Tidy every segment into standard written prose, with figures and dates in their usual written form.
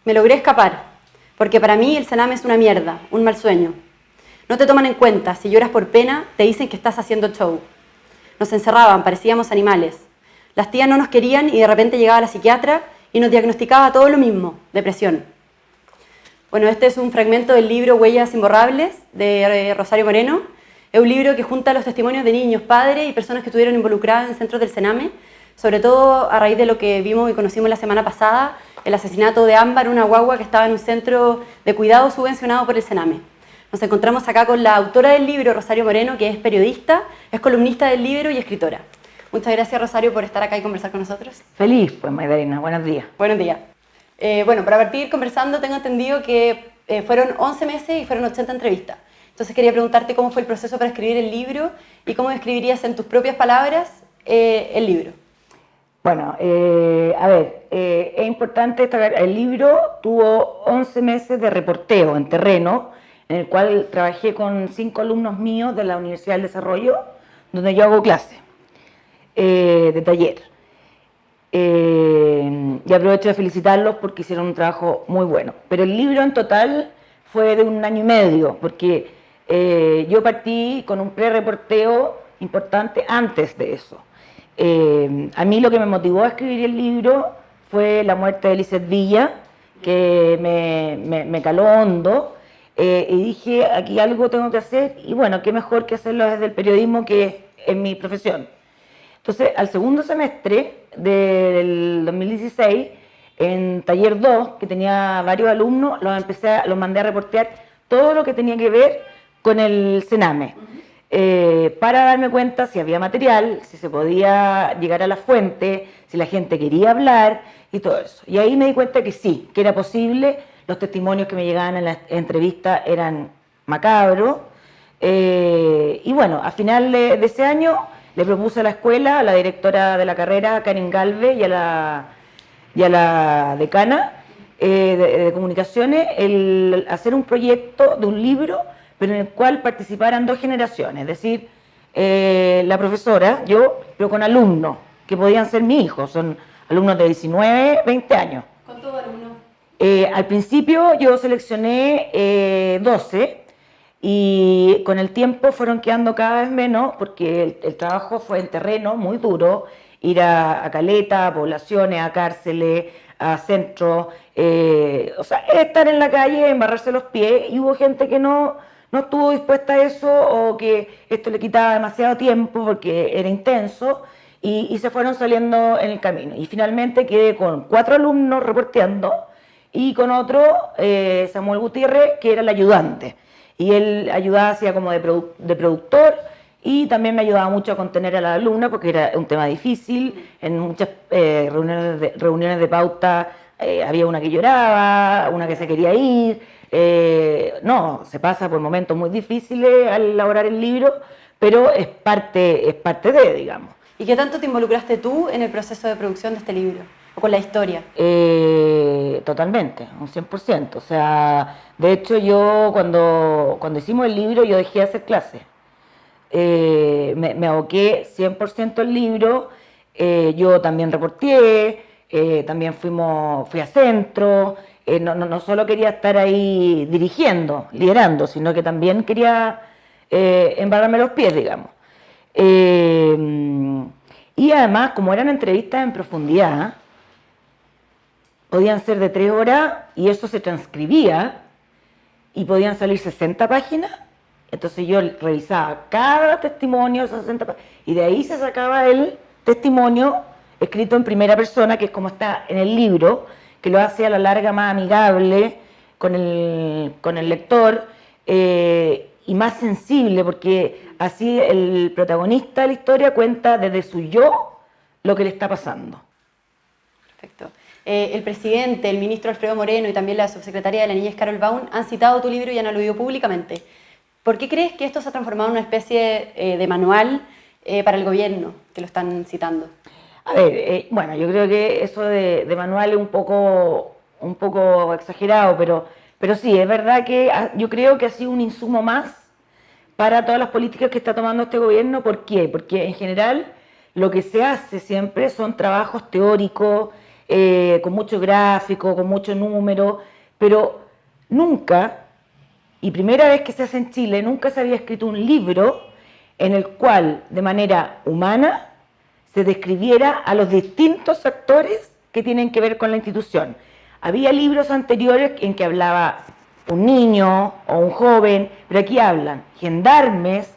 Me logré escapar, porque para mí el Sename es una mierda, un mal sueño. No te toman en cuenta, si lloras por pena, te dicen que estás haciendo show. Nos encerraban, parecíamos animales. Las tías no nos querían y de repente llegaba la psiquiatra y nos diagnosticaba todo lo mismo, depresión. Bueno, este es un fragmento del libro Huellas Imborrables de Rosario Moreno. Es un libro que junta los testimonios de niños, padres y personas que estuvieron involucradas en centros del Sename, sobre todo a raíz de lo que vimos y conocimos la semana pasada, el asesinato de Ámbar, una guagua que estaba en un centro de cuidado subvencionado por el Sename. Nos encontramos acá con la autora del libro, Rosario Moreno, que es periodista, es columnista del libro y escritora. Muchas gracias, Rosario, por estar acá y conversar con nosotros. Feliz, pues, Magdalena. Buenos días. Buenos días. Bueno, para partir conversando, tengo entendido que fueron 11 meses y fueron 80 entrevistas. Entonces quería preguntarte cómo fue el proceso para escribir el libro y cómo describirías en tus propias palabras el libro. Bueno, a ver, es importante destacar, el libro tuvo 11 meses de reporteo en terreno, en el cual trabajé con 5 alumnos míos de la Universidad del Desarrollo, donde yo hago clases de taller. Y aprovecho de felicitarlos porque hicieron un trabajo muy bueno. Pero el libro en total fue de 1 año y medio, porque yo partí con un pre-reporteo importante antes de eso. A mí lo que me motivó a escribir el libro fue la muerte de Lizeth Villa, que me caló hondo, y dije, aquí algo tengo que hacer, y bueno, qué mejor que hacerlo desde el periodismo, que es mi profesión. Entonces, al segundo semestre del 2016, en taller 2, que tenía varios alumnos, los mandé a reportear todo lo que tenía que ver con el Sename, para darme cuenta si había material, si se podía llegar a la fuente, si la gente quería hablar y todo eso. Y ahí me di cuenta que sí, que era posible. Los testimonios que me llegaban en la entrevista eran macabros. Y bueno, a final de ese año le propuse a la escuela, a la directora de la carrera, Karen Galve, y a la decana de comunicaciones, el hacer un proyecto de un libro, pero en el cual participaran 2 generaciones, es decir, la profesora, yo, pero con alumnos, que podían ser mis hijos, son alumnos de 19, 20 años. ¿Cuántos alumnos? Al principio yo seleccioné 12, y con el tiempo fueron quedando cada vez menos, porque el trabajo fue en terreno muy duro, ir a caleta, a poblaciones, a cárceles, a centros, o sea, estar en la calle, embarrarse los pies, y hubo gente que no estuvo dispuesta a eso, o que esto le quitaba demasiado tiempo porque era intenso, y se fueron saliendo en el camino. Y finalmente quedé con 4 alumnos reporteando, y con otro, Samuel Gutiérrez, que era el ayudante. Y él ayudaba, hacía como de productor, y también me ayudaba mucho a contener a la alumna, porque era un tema difícil. En muchas reuniones de pauta había una que lloraba, una que se quería ir. No, se pasa por momentos muy difíciles al elaborar el libro, pero es parte de, digamos. ¿Y qué tanto te involucraste tú en el proceso de producción de este libro? ¿O con la historia? Totalmente, un 100%. O sea, de hecho yo cuando hicimos el libro yo dejé de hacer clases. Me aboqué 100% al libro. Yo también reporteé, también fui a centro. No solo quería estar ahí dirigiendo, liderando, sino que también quería embarrarme los pies, digamos. Y además, como eran entrevistas en profundidad, podían ser de 3 horas, y eso se transcribía, y podían salir 60 páginas. Entonces yo revisaba cada testimonio, 60 páginas, y de ahí se sacaba el testimonio escrito en primera persona, que es como está en el libro, que lo hace a la larga más amigable con el lector, y más sensible, porque así el protagonista de la historia cuenta desde su yo lo que le está pasando. Perfecto. El presidente, el ministro Alfredo Moreno y también la subsecretaria de la Niñez, Carol Baum, han citado tu libro y han aludido públicamente. ¿Por qué crees que esto se ha transformado en una especie de manual para el gobierno, que lo están citando? A ver, bueno, yo creo que eso de manual es un poco exagerado, pero sí, es verdad que yo creo que ha sido un insumo más para todas las políticas que está tomando este gobierno. ¿Por qué? Porque en general lo que se hace siempre son trabajos teóricos, con mucho gráfico, con mucho número, pero nunca, y primera vez que se hace en Chile, nunca se había escrito un libro en el cual, de manera humana, se describiera a los distintos actores que tienen que ver con la institución. Había libros anteriores en que hablaba un niño o un joven, pero aquí hablan gendarmes,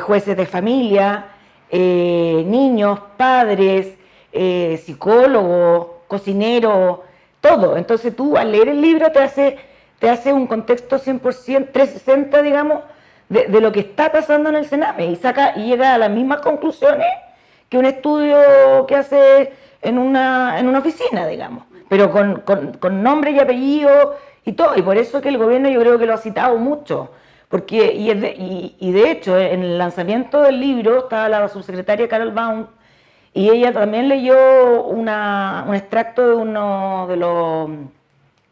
jueces de familia, niños, padres, psicólogos, cocineros, todo. Entonces tú al leer el libro te hace un contexto 100%, 360, digamos, de lo que está pasando en el Sename y llega a las mismas conclusiones que un estudio que hace en una oficina, digamos, pero con nombre y apellido y todo, y por eso que el gobierno yo creo que lo ha citado mucho, porque, y de hecho en el lanzamiento del libro estaba la subsecretaria Carol Baum, y ella también leyó un extracto de uno de los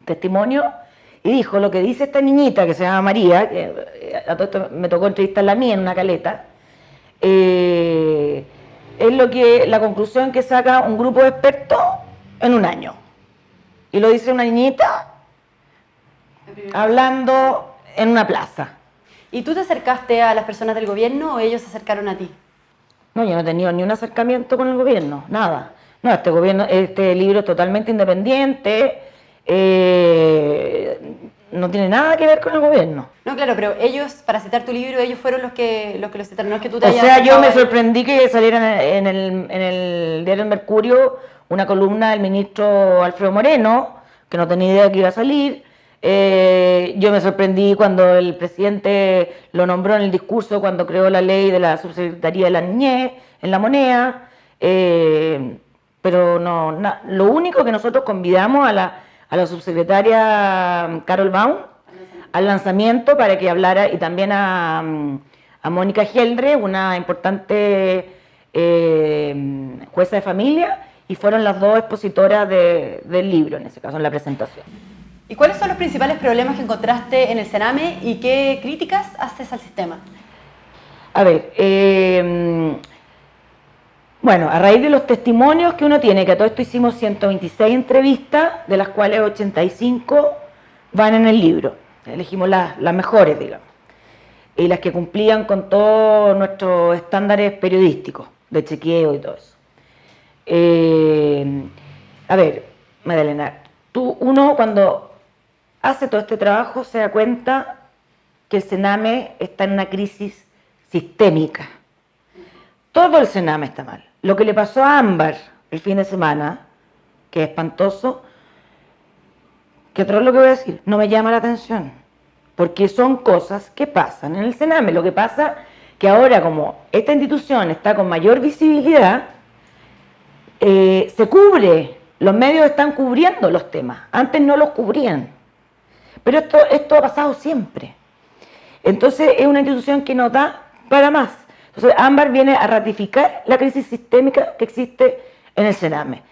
testimonios, y dijo, lo que dice esta niñita que se llama María, que a todo esto me tocó entrevistarla a mí en una caleta, es la conclusión que saca un grupo de expertos en un año. Y lo dice una niñita hablando en una plaza. ¿Y tú te acercaste a las personas del gobierno o ellos se acercaron a ti? No, yo no he tenido ni un acercamiento con el gobierno, nada. No, este libro es totalmente independiente, no tiene nada que ver con el gobierno. No, claro, pero ellos, para citar tu libro, ellos fueron los que lo citaron, no es que tú te O hayas sea, yo me acercado a- sorprendí que saliera en el diario El Mercurio una columna del ministro Alfredo Moreno, que no tenía idea que iba a salir. Yo me sorprendí cuando el presidente lo nombró en el discurso cuando creó la ley de la subsecretaría de la niñez en La Moneda, pero lo único que nosotros convidamos a la subsecretaria Carol Baum al lanzamiento para que hablara, y también a Mónica Geldre, una importante jueza de familia, y fueron las dos expositoras del libro, en ese caso, en la presentación. ¿Y cuáles son los principales problemas que encontraste en el Sename y qué críticas haces al sistema? A ver, bueno, a raíz de los testimonios que uno tiene, que a todo esto hicimos 126 entrevistas, de las cuales 85 van en el libro. Elegimos las mejores, digamos, y las que cumplían con todos nuestros estándares periodísticos, de chequeo y todo eso. A ver, Magdalena, uno cuando hace todo este trabajo se da cuenta que el Sename está en una crisis sistémica. Todo el Sename está mal. Lo que le pasó a Ámbar el fin de semana, que es espantoso, que otro es lo que voy a decir, no me llama la atención, porque son cosas que pasan en el Sename. Lo que pasa que ahora, como esta institución está con mayor visibilidad, se cubre, los medios están cubriendo los temas, antes no los cubrían, pero esto ha pasado siempre. Entonces es una institución que nos da para más. Entonces Ámbar viene a ratificar la crisis sistémica que existe en el Sename.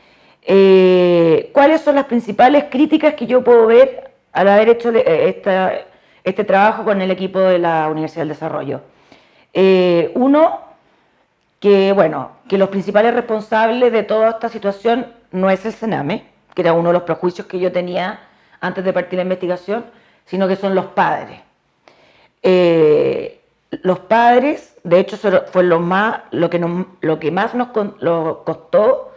¿Cuáles son las principales críticas que yo puedo ver al haber hecho este trabajo con el equipo de la Universidad del Desarrollo? Uno, que los principales responsables de toda esta situación no es el Sename, que era uno de los prejuicios que yo tenía antes de partir la investigación, sino que son los padres. Los padres, de hecho, fue lo que más nos costó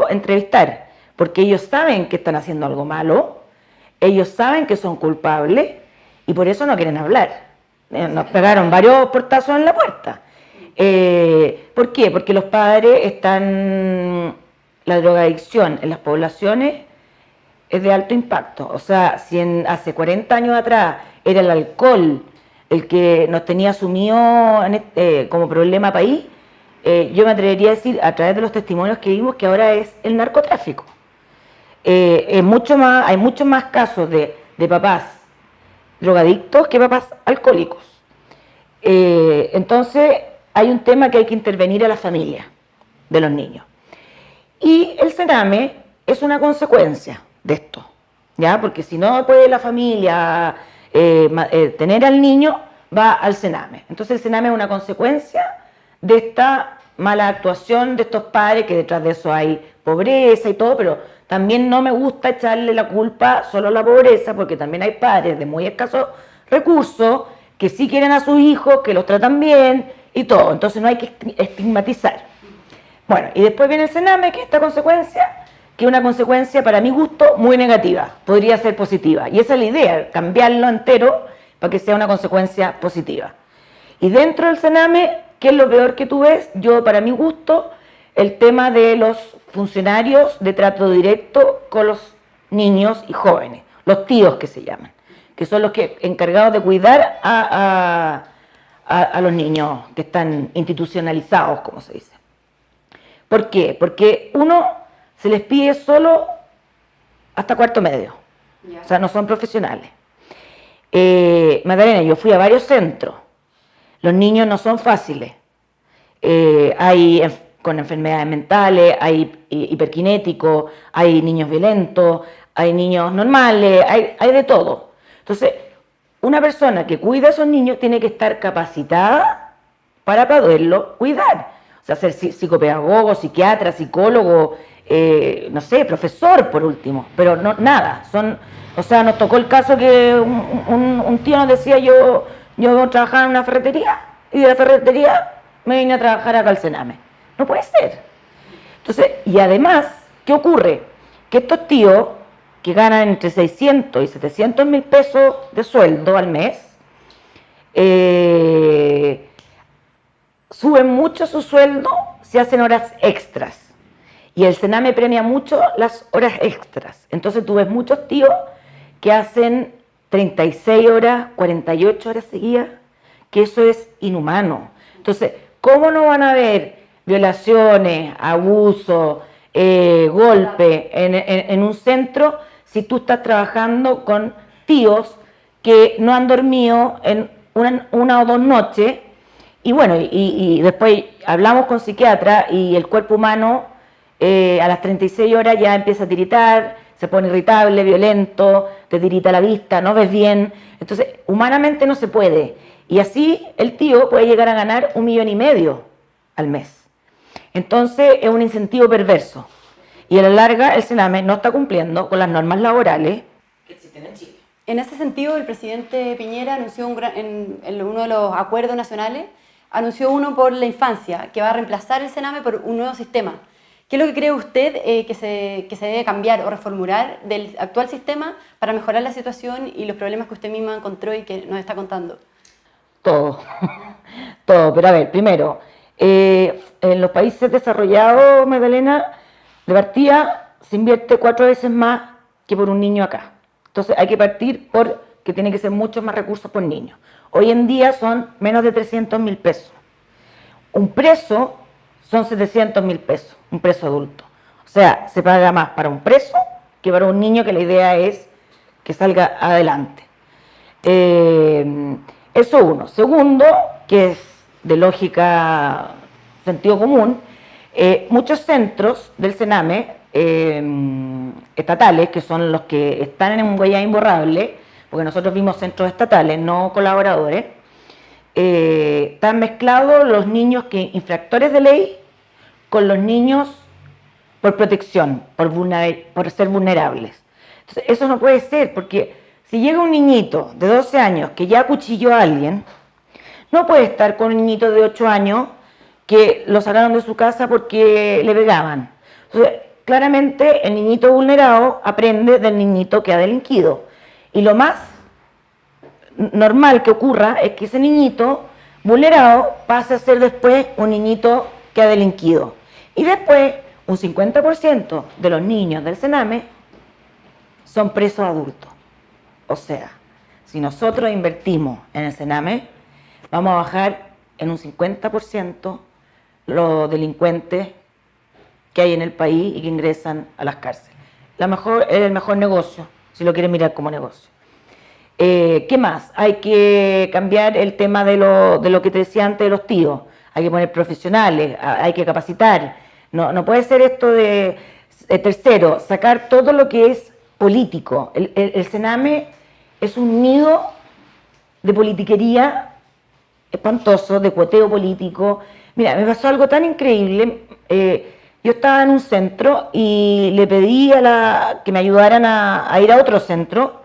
entrevistar, porque ellos saben que están haciendo algo malo, ellos saben que son culpables y por eso no quieren hablar. Nos pegaron varios portazos en la puerta. ¿Por qué? Porque los padres la drogadicción en las poblaciones es de alto impacto. O sea, si hace 40 años atrás era el alcohol el que nos tenía sumido como problema país, yo me atrevería a decir, a través de los testimonios que vimos, que ahora es el narcotráfico. Hay muchos más casos de papás drogadictos que papás alcohólicos. Entonces, hay un tema que hay que intervenir a la familia de los niños. Y el Sename es una consecuencia de esto, ¿ya? Porque si no puede la familia tener al niño, va al Sename. Entonces el Sename es una consecuencia de esta mala actuación de estos padres, que detrás de eso hay pobreza y todo, pero también no me gusta echarle la culpa solo a la pobreza, porque también hay padres de muy escasos recursos que sí quieren a sus hijos, que los tratan bien y todo. Entonces no hay que estigmatizar. Bueno, y después viene el Sename, que es esta consecuencia, que es una consecuencia para mi gusto muy negativa, podría ser positiva. Y esa es la idea, cambiarlo entero para que sea una consecuencia positiva. Y dentro del Sename, ¿qué es lo peor que tú ves? Yo, para mi gusto, el tema de los funcionarios de trato directo con los niños y jóvenes, los tíos que se llaman, que son los que encargados de cuidar a los niños que están institucionalizados, como se dice. ¿Por qué? Porque uno se les pide solo hasta cuarto medio, o sea, no son profesionales. Magdalena, yo fui a varios centros, los niños no son fáciles, hay con enfermedades mentales, hay hiperkinéticos, hay niños violentos, hay niños normales, hay de todo. Entonces, una persona que cuida a esos niños tiene que estar capacitada para poderlo cuidar. O sea, ser psicopedagogo, psiquiatra, psicólogo, no sé, profesor por último, pero no, nada. O sea, nos tocó el caso que un tío nos decía, yo trabajaba en una ferretería y de la ferretería me vine a trabajar acá al Sename. No puede ser. Entonces, y además, ¿qué ocurre? Que estos tíos que ganan entre 600 y 700 mil pesos de sueldo al mes, suben mucho su sueldo si hacen horas extras. Y el Sename premia mucho las horas extras. Entonces tú ves muchos tíos que hacen 36 horas, 48 horas seguidas, que eso es inhumano. Entonces, ¿cómo no van a haber violaciones, abusos, golpe en un centro si tú estás trabajando con tíos que no han dormido en una o dos noches? Y bueno, y después hablamos con psiquiatra y el cuerpo humano a las 36 horas ya empieza a tiritar, se pone irritable, violento, te tirita la vista, no ves bien. Entonces, humanamente no se puede. Y así el tío puede llegar a ganar 1,5 millones al mes. Entonces, es un incentivo perverso. Y a la larga, el Sename no está cumpliendo con las normas laborales que existen en Chile. En ese sentido, el presidente Piñera anunció en uno de los acuerdos nacionales, anunció uno por la infancia, que va a reemplazar el Sename por un nuevo sistema. ¿Qué es lo que cree usted que se debe cambiar o reformular del actual sistema para mejorar la situación y los problemas que usted misma encontró y que nos está contando? Todo, todo. Pero a ver, primero, en los países desarrollados, Magdalena, de partida se invierte 4 veces más que por un niño acá. Entonces hay que partir por que tiene que ser muchos más recursos por niño. Hoy en día son menos de 300 mil pesos. Un preso son 700 mil pesos, un preso adulto. O sea, se paga más para un preso que para un niño, que la idea es que salga adelante. Eso uno. Segundo, que es de lógica, sentido común, muchos centros del Sename, estatales, que son los que están en un huella imborrable, porque nosotros vimos centros estatales, no colaboradores, están mezclados los niños infractores de ley con los niños por protección, por ser vulnerables. Entonces, eso no puede ser, porque si llega un niñito de 12 años que ya acuchilló a alguien, no puede estar con un niñito de 8 años que lo sacaron de su casa porque le pegaban. Entonces, claramente el niñito vulnerado aprende del niñito que ha delinquido. Y lo más normal que ocurra es que ese niñito vulnerado pase a ser después un niñito que ha delinquido. Y después, un 50% de los niños del Sename son presos adultos. O sea, si nosotros invertimos en el Sename, vamos a bajar en un 50% los delincuentes que hay en el país y que ingresan a las cárceles. Es el mejor negocio, si lo quieren mirar como negocio. ¿Qué más? Hay que cambiar el tema de lo que te decía antes de los tíos. Hay que poner profesionales, hay que capacitar. No puede ser esto de tercero, sacar todo lo que es político. El Sename es un nido de politiquería espantoso, de cuoteo político. Mira, me pasó algo tan increíble. yo estaba en un centro y le pedí que me ayudaran a ir a otro centro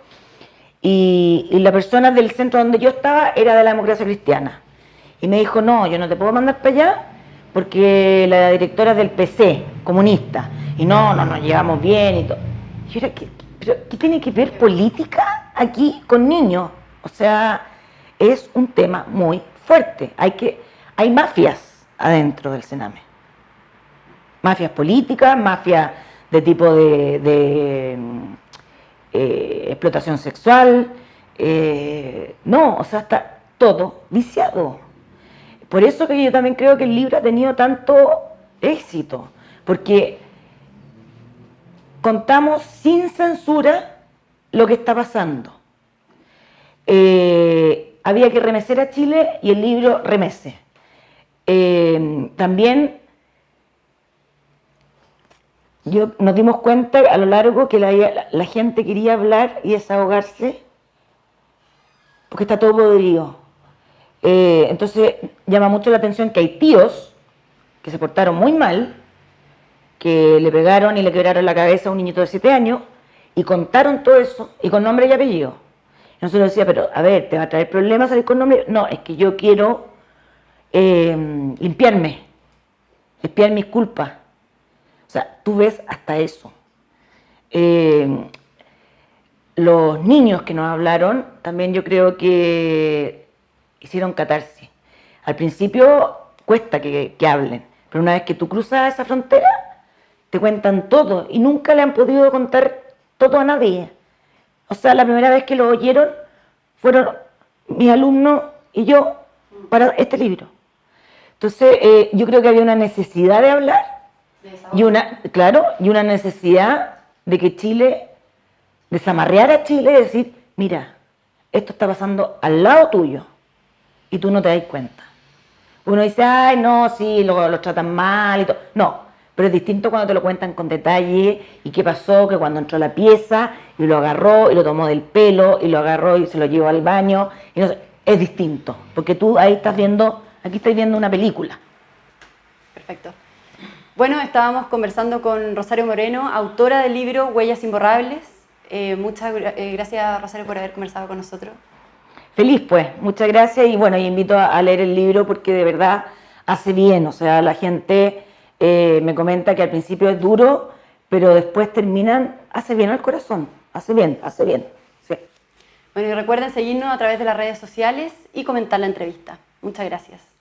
y la persona del centro donde yo estaba era de la Democracia Cristiana. Y me dijo, no, yo no te puedo mandar para allá porque la directora es del PC, comunista, y no nos llevamos bien y todo. Y yo era, ¿qué tiene que ver política aquí con niños? O sea, es un tema muy fuerte. Hay mafias adentro del Sename. Mafias políticas, mafias de tipo de explotación sexual. No, o sea, está todo viciado. Por eso que yo también creo que el libro ha tenido tanto éxito, porque contamos sin censura lo que está pasando. Había que remecer a Chile y el libro remece. También nos dimos cuenta a lo largo que la gente quería hablar y desahogarse porque está todo podrido. Entonces llama mucho la atención que hay tíos que se portaron muy mal, que le pegaron y le quebraron la cabeza a un niñito de 7 años y contaron todo eso y con nombre y apellido. Y nosotros decía, pero a ver, ¿te va a traer problemas salir con nombre? No, es que yo quiero limpiar mis culpas. O sea, tú ves hasta eso. Los niños que nos hablaron, también yo creo que hicieron catarsis. Al principio cuesta que hablen, pero una vez que tú cruzas esa frontera, te cuentan todo y nunca le han podido contar todo a nadie. O sea, la primera vez que lo oyeron fueron mis alumnos y yo para este libro. Entonces, yo creo que había una necesidad de hablar y una necesidad de que Chile, desamarrear a Chile y decir, mira, esto está pasando al lado tuyo y tú no te das cuenta. Uno dice, ay, no, sí, lo tratan mal y todo. No, pero es distinto cuando te lo cuentan con detalle y qué pasó, que cuando entró a la pieza y lo agarró y lo tomó del pelo y lo agarró y se lo llevó al baño. Y no sé, es distinto, porque tú ahí aquí estás viendo una película. Perfecto. Bueno, estábamos conversando con Rosario Moreno, autora del libro Huellas Imborrables. Muchas gracias, Rosario, por haber conversado con nosotros. Feliz, pues, muchas gracias y bueno, invito a leer el libro porque de verdad hace bien, o sea, la gente me comenta que al principio es duro, pero después hace bien al corazón, hace bien, sí. Bueno, y recuerden seguirnos a través de las redes sociales y comentar la entrevista. Muchas gracias.